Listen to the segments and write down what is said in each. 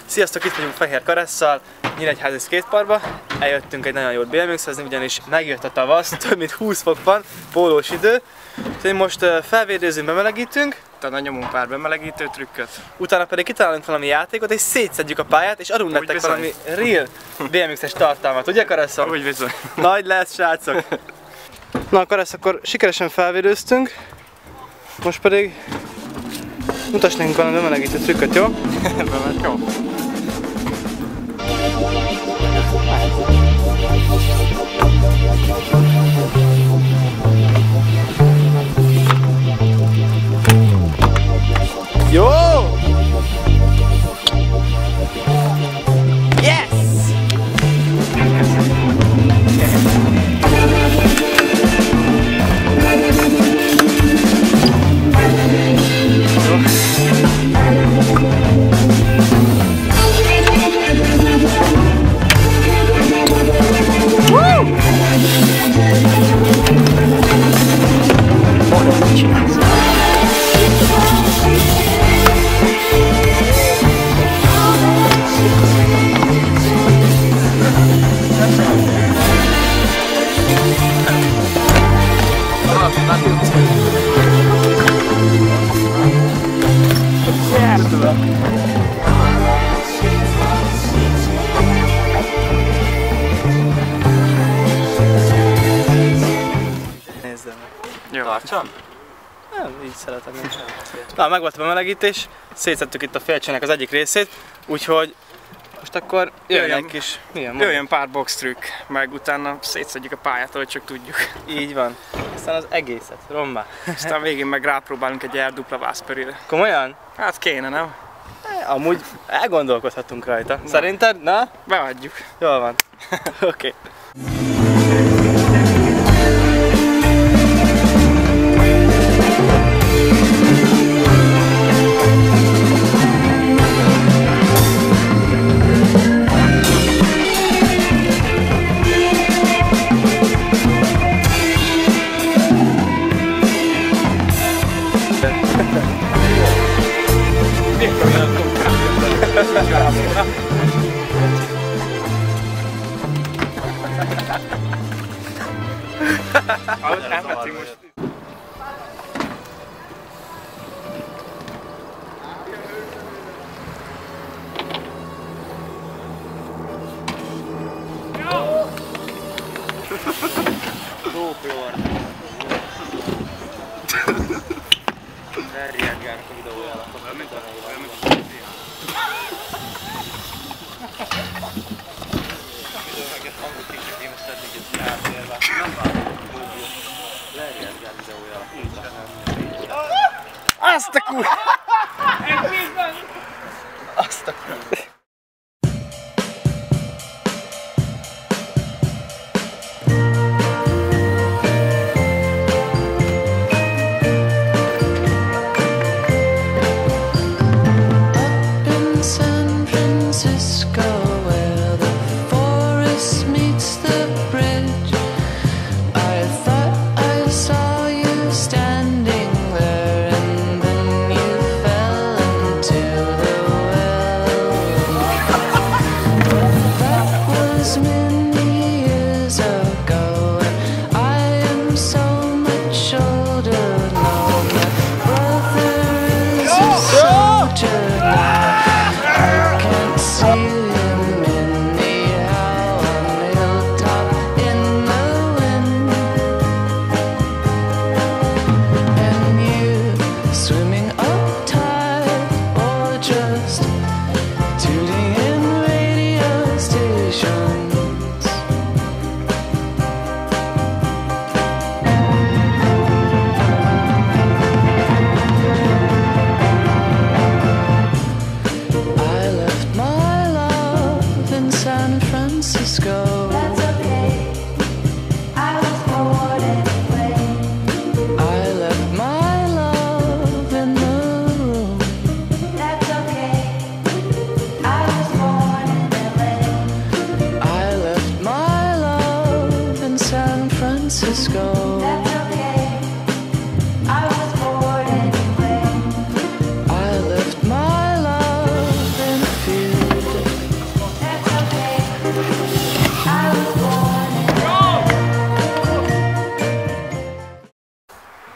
Sziasztok, itt vagyunk Fehér Karasszal, Nyíregyházi skateparkba. Eljöttünk egy nagyon jót BMX-ezni, ugyanis megjött a tavasz, több mint 20 fok van, pólós idő. Úgyhogy most felvédőzünk, bemelegítünk. Utána nyomunk pár bemelegítő trükköt. Utána pedig kitalálunk valami játékot, és szétszedjük a pályát, és adunk nektek valami real BMX-es tartalmat, ugye Karasszal? Úgy bizony. Nagy lesz, srácok! Na Karassz, akkor sikeresen felvédőztünk. Most pedig mutass nekünk valami bemelegítő trükköt, jó? Bemegy, jó. Jó! Yes! Nézzem meg. Jó. Tartsam? Nem, így szeretem én. Na, meg volt a bemelegítés, szétszettük itt a félcsének az egyik részét, úgyhogy most akkor jöjjön egy kis... Jöjjön pár box trükk, meg utána szétszedjük a pályát, ahogy csak tudjuk. Így van. Aztán az egészet, rommá. Aztán végén meg rápróbálunk egy dupla vászperire. Komolyan? Hát kéne, nem? Amúgy elgondolkodhatunk rajta. Szerinted? Na? Beadjuk. Jól van. Oké. Nem tetszik most. Elriadgálnak a videójának. Azt a kur... Azt a kur... Standing there and then you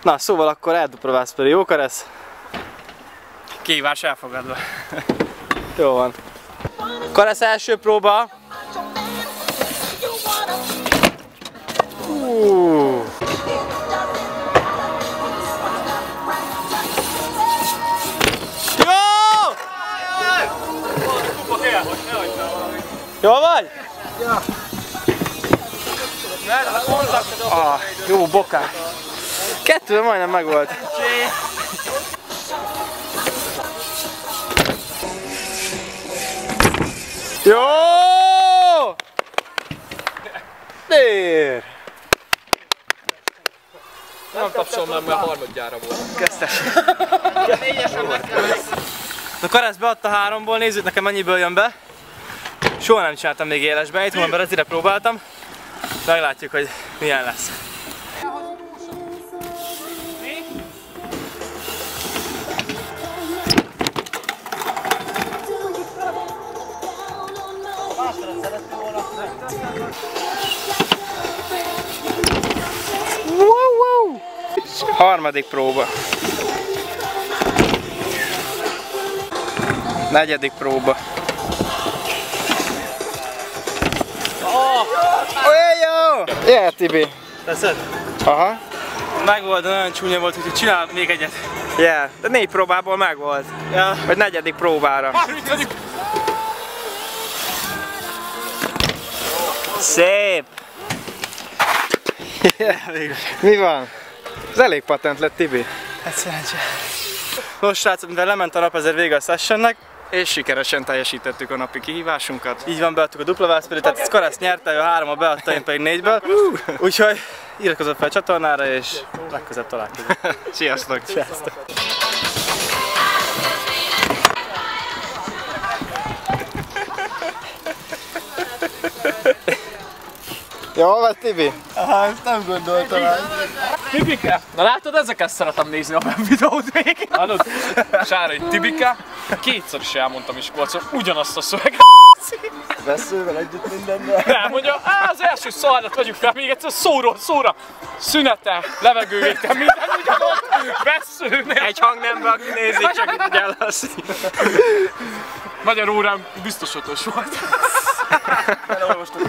Na, szóval akkor eldupra Vászperi, jó karesz? Kihívás elfogadva. Jó van. Karesz első próba. Jó! Jól vagy? Ja. Jó bokák. Kettőben majdnem megvolt. Jó! Dér! Nem tapsolom, mert harmadjára volt. Köztes. Na Karesz beadta 3-ból, nézzük nekem mennyiből jön be. Soha nem csináltam még élesben, itt hónapban ezire próbáltam. Meglátjuk, hogy milyen lesz. Wow. Harmadik próba. Negyedik próba. Olyan jó! Jöjjön Tibi! Teszed? Aha. Megvolt, de nagyon csúnya volt, úgyhogy csinál még egyet. Yeah, de 4 próbából megvolt. Ja. Vagy negyedik próbára. Szép! Yeah, mi van? Ez elég patent lett, Tibi. Hát szerencsé. Nos srácok, mivel lement a nap, ezért vége a sessionnek. És sikeresen teljesítettük a napi kihívásunkat. Így van, beadtuk a dupla Vászperit, tehát Karesz nyerte, ő 3-a beadta, én pedig 4-ből. Úgyhogy iratkozz fel a csatornára, és legközelebb találkozunk. Sziasztok! Sziasztok! Jól vagy, Tibi? Aha, ezt nem gondoltam el. Tibike! Na látod, ezeket szeretem nézni a videót végig. Hallod? Sárai Tibike, kétszer is elmondtam Miskolcon ugyanazt a szöveget. Veszővel együtt mindenben. Nem mondja, az első szaldat vegyük fel még egyszer szóról szóra. Szünetel, levegővétel, minden ugyanott. Veszőnél. Egy hangnemben, aki nézi, csak így elaszik. Magyar órám biztos 5-ös volt. Elolvastuk